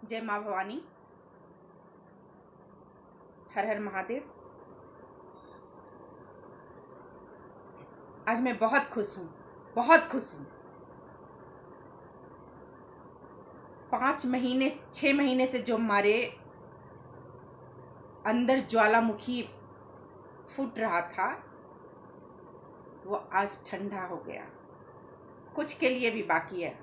जय माँ भवानी। हर हर महादेव। आज मैं बहुत खुश हूँ, बहुत खुश हूँ। 6 महीने से जो हमारे अंदर ज्वालामुखी फूट रहा था वो आज ठंडा हो गया। कुछ के लिए भी बाकी है।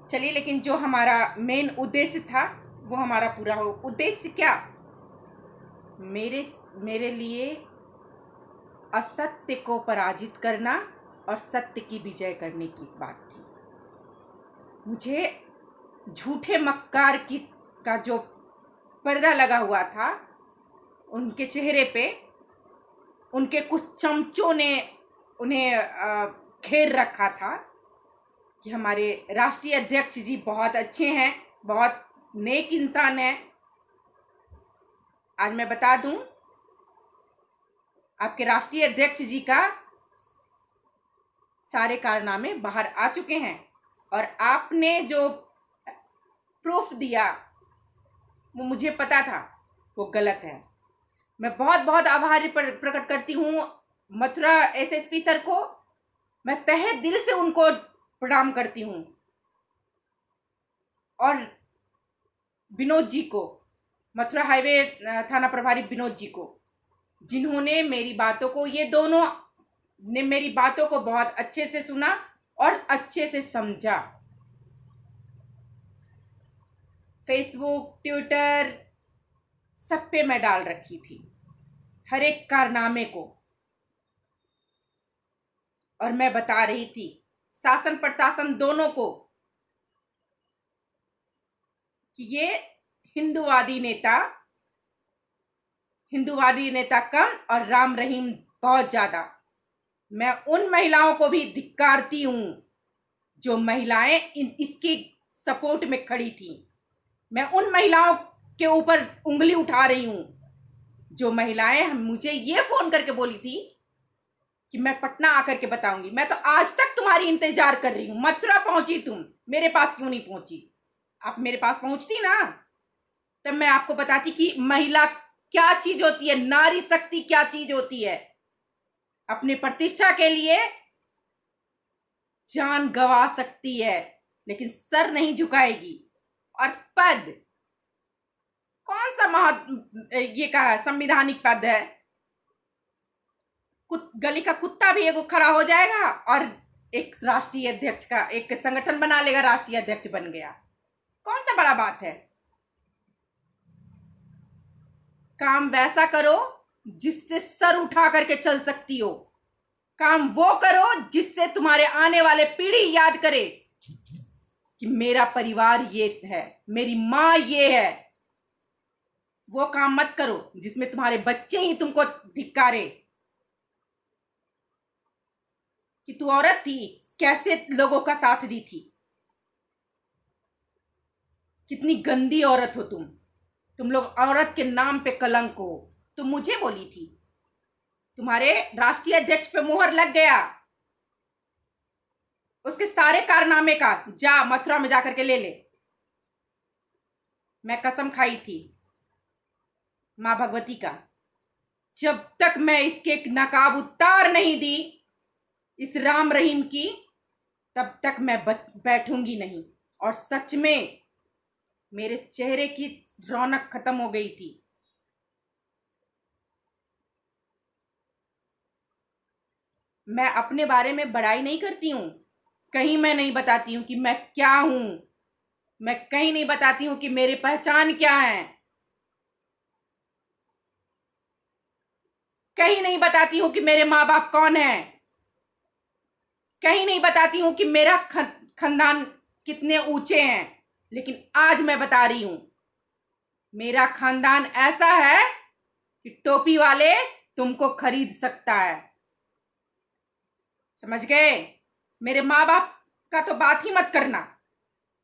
चलिए, लेकिन जो हमारा मेन उद्देश्य था वो हमारा पूरा हो। उद्देश्य क्या? मेरे लिए असत्य को पराजित करना और सत्य की विजय करने की बात थी। मुझे झूठे मक्कार का जो पर्दा लगा हुआ था उनके चेहरे पे, उनके कुछ चमचों ने उन्हें घेर रखा था कि हमारे राष्ट्रीय अध्यक्ष जी बहुत अच्छे हैं, बहुत नेक इंसान हैं। आज मैं बता दूं, आपके राष्ट्रीय अध्यक्ष जी का सारे कारनामे बाहर आ चुके हैं और आपने जो प्रूफ दिया वो मुझे पता था वो गलत है। मैं बहुत बहुत आभारी प्रकट करती हूँ मथुरा एसएसपी सर को। मैं तहे दिल से उनको प्रणाम करती हूँ और विनोद जी को, मथुरा हाईवे थाना प्रभारी विनोद जी को, जिन्होंने मेरी बातों को, ये दोनों ने मेरी बातों को बहुत अच्छे से सुना और अच्छे से समझा। फेसबुक, ट्विटर सब पे मैं डाल रखी थी हर एक कारनामे को, और मैं बता रही थी शासन प्रशासन दोनों को कि ये हिंदूवादी नेता कम और राम रहीम बहुत ज्यादा। मैं उन महिलाओं को भी धिक्कारती हूं जो महिलाएं इसकी सपोर्ट में खड़ी थी। मैं उन महिलाओं के ऊपर उंगली उठा रही हूं जो महिलाएं मुझे ये फोन करके बोली थी कि मैं पटना आकर के बताऊंगी। मैं तो आज तक तुम्हारी इंतजार कर रही हूं। मथुरा पहुंची, तुम मेरे पास क्यों नहीं पहुंची? आप मेरे पास पहुंचती ना, तब मैं आपको बताती कि महिला क्या चीज होती है, नारी शक्ति क्या चीज होती है। अपने प्रतिष्ठा के लिए जान गंवा सकती है लेकिन सर नहीं झुकाएगी। और पद कौन सा ये का संविधानिक पद है? गली का कुत्ता भी एगो खड़ा हो जाएगा और एक राष्ट्रीय अध्यक्ष का एक संगठन बना लेगा, राष्ट्रीय अध्यक्ष बन गया। कौन सा बड़ा बात है? काम वैसा करो जिससे सर उठा करके चल सकती हो। काम वो करो जिससे तुम्हारे आने वाले पीढ़ी याद करे कि मेरा परिवार ये है, मेरी माँ ये है। वो काम मत करो जिसमें तुम्हारे बच्चे ही तुमको धिक्कारे कि तू औरत थी, कैसे लोगों का साथ दी थी, कितनी गंदी औरत हो तुम लोग औरत के नाम पे कलंक हो। तुम मुझे बोली थी, तुम्हारे राष्ट्रीय अध्यक्ष पे मोहर लग गया, उसके सारे कारनामे का जा मथुरा में जाकर के ले ले। मैं कसम खाई थी मां भगवती का, जब तक मैं इसके नकाब उतार नहीं दी इस राम रहीम की, तब तक मैं बैठूंगी नहीं। और सच में मेरे चेहरे की रौनक खत्म हो गई थी। मैं अपने बारे में बड़ाई नहीं करती हूं, कहीं मैं नहीं बताती हूं कि मैं क्या हूं। मैं कहीं नहीं बताती हूं कि मेरी पहचान क्या है। कहीं नहीं बताती हूं कि मेरे माँ बाप कौन है। कहीं नहीं बताती हूं कि मेरा खानदान कितने ऊंचे हैं। लेकिन आज मैं बता रही हूं, मेरा खानदान ऐसा है कि टोपी वाले तुमको खरीद सकता है। समझ गए? मेरे माँ बाप का तो बात ही मत करना,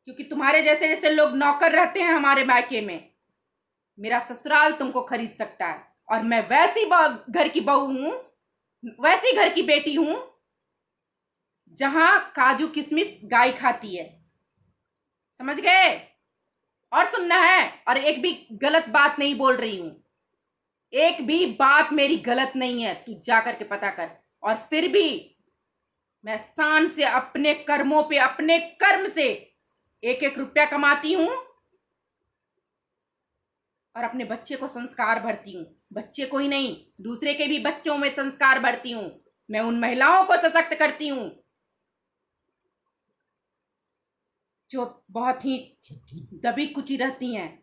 क्योंकि तुम्हारे जैसे जैसे लोग नौकर रहते हैं हमारे मायके में, मेरा ससुराल तुमको खरीद सकता है। और मैं वैसी घर की बहू हूं, वैसी घर की बेटी हूं जहां काजू किशमिश गाय खाती है। समझ गए? और सुनना है, और एक भी गलत बात नहीं बोल रही हूं, एक भी बात मेरी गलत नहीं है, तू जा करके पता कर। और फिर भी मैं शान से अपने कर्मों पे, अपने कर्म से एक एक रुपया कमाती हूं और अपने बच्चे को संस्कार भरती हूं। बच्चे को ही नहीं, दूसरे के भी बच्चों में संस्कार भरती हूं। मैं उन महिलाओं को सशक्त करती हूं जो बहुत ही दबी कुची रहती हैं,